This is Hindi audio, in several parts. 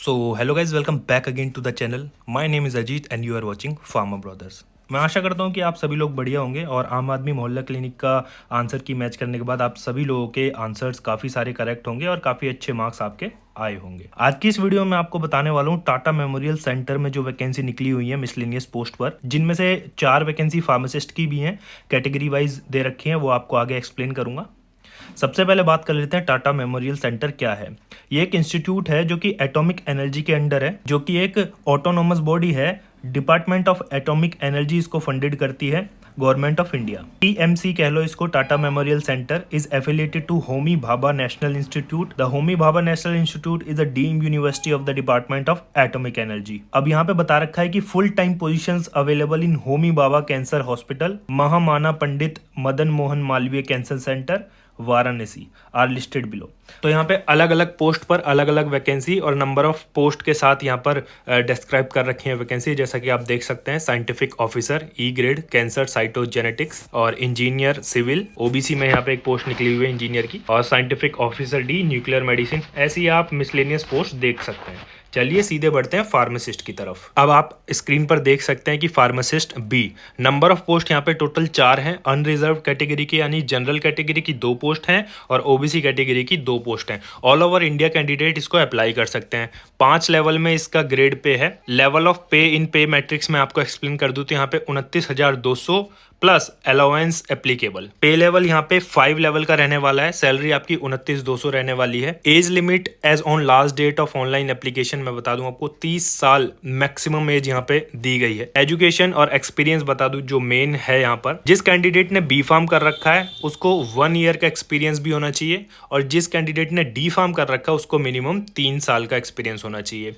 So hello guys, welcome back again to the channel. My name is Ajit and you are watching pharma brothers. मैं आशा करता हूँ कि आप सभी लोग बढ़िया होंगे और आम आदमी मोहल्ला क्लिनिक का आंसर की मैच करने के बाद आप सभी लोगों के आंसर्स काफ़ी सारे करेक्ट होंगे और काफ़ी अच्छे मार्क्स आपके आए होंगे। आज की इस वीडियो में आपको बताने वाला हूँ टाटा मेमोरियल सेंटर में जो वैकेंसी निकली हुई है मिसलेनियस पोस्ट पर, जिनमें से 4 वैकेंसी फार्मासिस्ट की भी हैं, कैटेगरी वाइज दे रखी हैं, वो आपको आगे एक्सप्लेन करूंगा। सबसे पहले बात कर लेते हैं टाटा मेमोरियल सेंटर क्या है। ये एक इंस्टीट्यूट है जो कि एटॉमिक एनर्जी के अंडर है, जो कि एक ऑटोनोमस बॉडी है। डिपार्टमेंट ऑफ एटॉमिक एनर्जी इसको फंडेड करती है, गवर्नमेंट ऑफ इंडिया। टीएमसी कह लो इसको। Tata memorial Centre is affiliated to Homi Bhabha National Institute. The Homi Bhabha National Institute is a deemed university of the Department of Atomic Energy. अब यहाँ पे बता रखा है कि full time positions available in Homi Bhabha Cancer Hospital, Mahamana Pandit Madan Mohan Malaviya Cancer centre, Varanasi are listed below. तो यहाँ पे अलग अलग पोस्ट पर अलग अलग वैकेंसी और नंबर ऑफ पोस्ट के साथ यहाँ पर डिस्क्राइब कर रखी है वैकेंसी, जैसा कि आप देख सकते हैं। साइंटिफिक ऑफिसर ई ग्रेड कैंसर साइटोजेनेटिक्स और इंजीनियर सिविल, ओबीसी में यहाँ पे एक पोस्ट निकली हुई है इंजीनियर की, और scientific officer D nuclear medicine. ऐसी आप मिसलेनियस पोस्ट देख सकते हैं। चलिए सीधे बढ़ते हैं फार्मासिस्ट की तरफ। अब आप स्क्रीन पर देख सकते हैं कि pharmacist B, number of post यहाँ पे टोटल 4 हैं। अनरिजर्व कैटेगरी की यानी जनरल कैटेगरी की 2 पोस्ट हैं और ओबीसी कैटेगरी की 2 पोस्ट हैं। ऑल ओवर इंडिया कैंडिडेट इसको अप्लाई कर सकते हैं। 5 लेवल में इसका ग्रेड पे है। लेवल ऑफ पे इन पे मैट्रिक्स में आपको एक्सप्लेन कर दूं तो यहाँ पे 29,200 प्लस अलाउंस एप्लीकेबल। पे लेवल यहाँ पे 5 लेवल का रहने वाला है। सैलरी आपकी 29,200 रहने वाली है। Age limit age on last date of online application मैं बता दूं आपको 30 साल मैक्सिमम एज यहाँ पे दी गई है। एजुकेशन और एक्सपीरियंस बता दूं जो मेन है यहाँ पर। जिस कैंडिडेट ने बी फार्म कर रखा है उसको 1 ईयर का एक्सपीरियंस भी होना चाहिए, और जिस कैंडिडेट ने डी फार्म कर रखा है उसको मिनिमम 3 साल का एक्सपीरियंस होना चाहिए।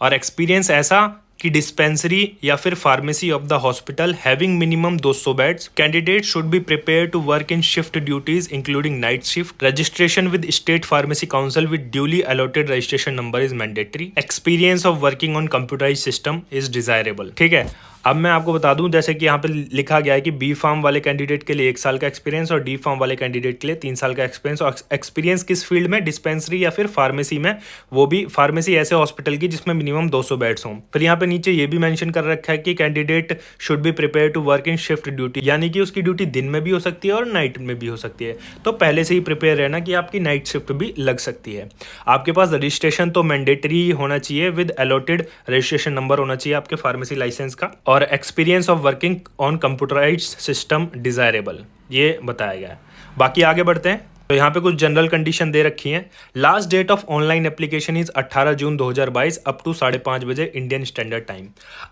और एक्सपीरियंस ऐसा कि डिस्पेंसरी या फिर pharmacy of the hospital having minimum 200 beds. Candidate should be prepare to work in shift duties including night shift. Registration with state pharmacy council with duly allotted registration number is mandatory. Experience of working on computerise system is desirable. ठीक है, अब मैं आपको बता दूं जैसे कि यहाँ पे लिखा गया है कि बी फार्म वाले कैंडिडेट के लिए 1 साल का एक्सपीरियंस और डी फार्म वाले कैंडिडेट के लिए 3 साल का एक्सपीरियंस। और एक्सपीरियंस किस फील्ड में, डिस्पेंसरी या फिर फार्मेसी में, वो भी फार्मेसी ऐसे हॉस्पिटल की जिसमें मिनिमम 200 बेड्स हों। फिर यहाँ पे नीचे ये भी मेंशन कर रखा है कि candidate should be prepare to work in shift duty, यानी कि उसकी ड्यूटी दिन में भी हो सकती है और नाइट में भी हो सकती है। तो पहले से ही प्रिपेयर रहना कि आपकी नाइट शिफ्ट भी लग सकती है। आपके पास रजिस्ट्रेशन तो मैंडेटरी होना चाहिए विद अलॉटेड रजिस्ट्रेशन नंबर होना चाहिए आपके फार्मेसी लाइसेंस का, और experience of working on computerised system desirable, ये बताया गया है। बाकी आगे बढ़ते हैं। तो यहाँ पे कुछ जनरल कंडीशन दे रखी हैं। Last date of online application is 18 June 2022 up to 5:30 बजे इंडियन स्टैंडर्ड टाइम।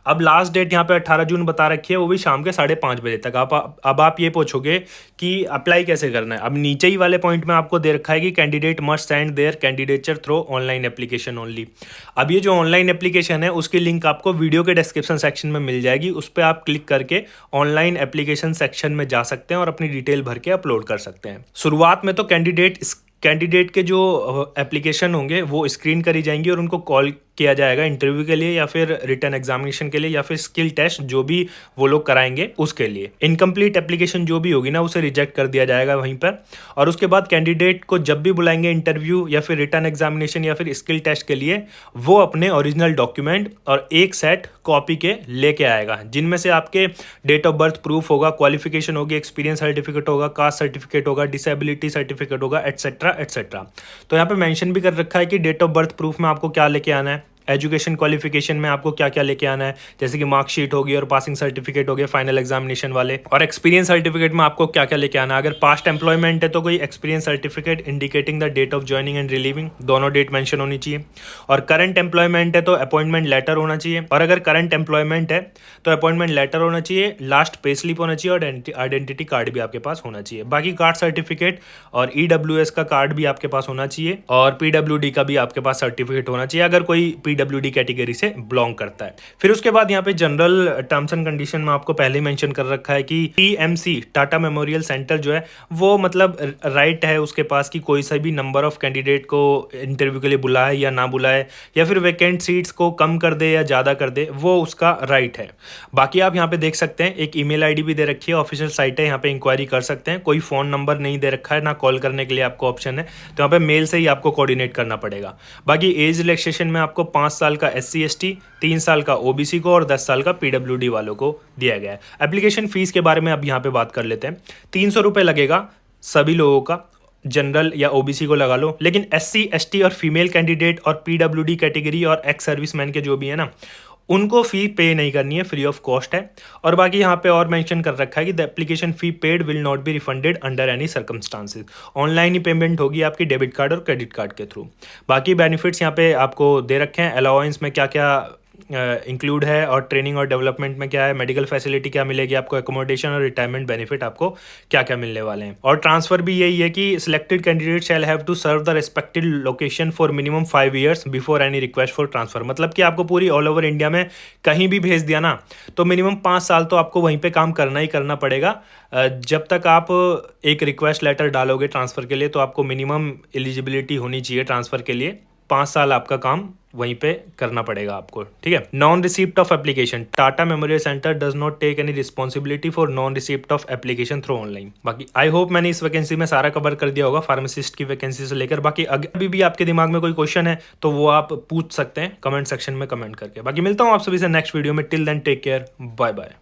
अब लास्ट डेट यहाँ पे 18 जून बता रखी है, वो भी शाम के 5:30 बजे तक। अब आप ये पूछोगे कि अप्लाई कैसे करना है। अब नीचे ही वाले पॉइंट में आपको दे रखा है कि candidate must send their candidature through online application only. अब ये जो ऑनलाइन एप्लीकेशन है उसकी लिंक आपको वीडियो के डिस्क्रिप्शन सेक्शन में मिल जाएगी। उस पर आप क्लिक करके ऑनलाइन एप्लीकेशन सेक्शन में जा सकते हैं और अपनी डिटेल भर के अपलोड कर सकते हैं। शुरुआत में तो कैंडिडेट के जो एप्लीकेशन होंगे वो स्क्रीन करी जाएंगी और उनको कॉल किया जाएगा इंटरव्यू के लिए या फिर रिटर्न एग्जामिनेशन के लिए या फिर स्किल टेस्ट जो भी वो लोग कराएंगे उसके लिए। इनकम्प्लीट एप्लीकेशन जो भी होगी ना उसे रिजेक्ट कर दिया जाएगा वहीं पर। और उसके बाद कैंडिडेट को जब भी बुलाएंगे इंटरव्यू या फिर रिटर्न एग्जामिनेशन या फिर स्किल टेस्ट के लिए, वो अपने ओरिजिनल डॉक्यूमेंट और एक सेट कॉपी के लेके आएगा, जिनमें से आपके डेट ऑफ बर्थ प्रूफ होगा, क्वालिफिकेशन होगी, एक्सपीरियंस सर्टिफिकेट होगा, कास्ट सर्टिफिकेट होगा, डिसेबिलिटी सर्टिफिकेट होगा, एटसेट्रा एटसेट्रा। तो यहाँ पे मेंशन भी कर रखा है कि डेट ऑफ बर्थ प्रूफ में आपको क्या लेके आना है, एजुकेशन क्वालिफिकेशन में आपको क्या क्या लेके आना है, जैसे कि मार्कशीट होगी और पासिंग सर्टिफिकेट हो गए फाइनल एग्जामिनेशन वाले, और एक्सपीरियंस सर्टिफिकेट में आपको क्या क्या लेके आना है। अगर पास्ट एम्प्लॉयमेंट है तो कोई experience certificate indicating the date of joining and relieving, दोनों डेट मेंशन होनी चाहिए। और करंट एम्प्लॉयमेंट है तो अपॉइंटमेंट लेटर होना चाहिए, और अगर करंट एम्प्लॉयमेंट है तो अपॉइंटमेंट लेटर होना चाहिए, लास्ट पे स्लिप होना चाहिए और आइडेंटिटी कार्ड भी आपके पास होना चाहिए। बाकी कार्ड सर्टिफिकेट और ईडब्ल्यूएस का कार्ड भी आपके पास होना चाहिए, और पीडब्ल्यूडी का भी आपके पास सर्टिफिकेट होना चाहिए अगर कोई पीडब्ल्यूडी कैटेगरी से बिलोंग करता है। फिर उसके बाद यहाँ पे जनरल टर्म्स एंड कंडीशन में आपको पहले ही मेंशन कर रखा है कि टीएमसी टाटा मेमोरियल सेंटर जो है वो मतलब राइट है उसके पास कि कोई सा भी नंबर ऑफ कैंडिडेट को इंटरव्यू के लिए बुलाए या ना बुलाए, या फिर वैकेंट सीट्स को कम कर दे या ज़्यादा कर दे, वो उसका राइट है। बाकी आप यहाँ पे देख सकते हैं एक ईमेल आईडी भी दे रखी है, ऑफिशियल साइट है, यहाँ पे इंक्वायरी कर सकते हैं। कोई फ़ोन नंबर नहीं दे रखा है, ना कॉल करने के लिए आपको ऑप्शन है, तो यहाँ पे मेल से ही आपको कोऑर्डिनेट करना पड़ेगा। बाकी एज रिलैक्सेशन में आपको 5 5 साल का SC/ST, 3 साल का OBC को और 10 साल का PWD वालों को दिया गया है। एप्लीकेशन फ़ीस के बारे में अब यहाँ पे बात कर लेते हैं। 300 रुपये लगेगा सभी लोगों का, जनरल या OBC को लगा लो, लेकिन SC/ST और फीमेल कैंडिडेट और PWD कैटेगरी और एक्स सर्विसमैन के जो भी है ना, उनको फ़ी पे नहीं करनी है, फ्री ऑफ कॉस्ट है। और बाकी यहाँ पे और मेंशन कर रखा है कि the application fee paid will not be refunded under any circumstances. Online he payment होगी आपकी डेबिट कार्ड और क्रेडिट कार्ड के थ्रू। बाकी बेनिफिट्स यहाँ पे आपको दे रखे हैं, अलाउंस में क्या क्या इंक्लूड है और ट्रेनिंग और डेवलपमेंट में क्या है, मेडिकल फैसिलिटी क्या मिलेगी आपको, एकोमोडेशन और रिटायरमेंट बेनिफिट आपको क्या क्या मिलने वाले हैं। और ट्रांसफ़र भी यही है कि selected candidate shall have to serve the respected location for minimum 5 years before any request for transfer. मतलब कि आपको पूरी ऑल ओवर इंडिया में कहीं भी भेज दिया ना, तो मिनिमम 5 साल तो आपको वहीं पे काम करना ही करना पड़ेगा। जब तक आप एक रिक्वेस्ट लेटर डालोगे ट्रांसफ़र के लिए, तो आपको मिनिमम एलिजिबिलिटी होनी चाहिए ट्रांसफ़र के लिए। 5 साल आपका काम वहीं पे करना पड़ेगा आपको, ठीक है। Non receipt of application, Tata memorial centre does not take any responsibility for non receipt of application through online. बाकी आई होप मैंने इस वैकेंसी में सारा कवर कर दिया होगा, फार्मासिस्ट की वैकेंसी से लेकर। बाकी अगर अभी भी आपके दिमाग में कोई क्वेश्चन है तो वो आप पूछ सकते हैं कमेंट सेक्शन में कमेंट करके। बाकी मिलता हूँ आप सभी से नेक्स्ट वीडियो में। Till then take care, bye bye.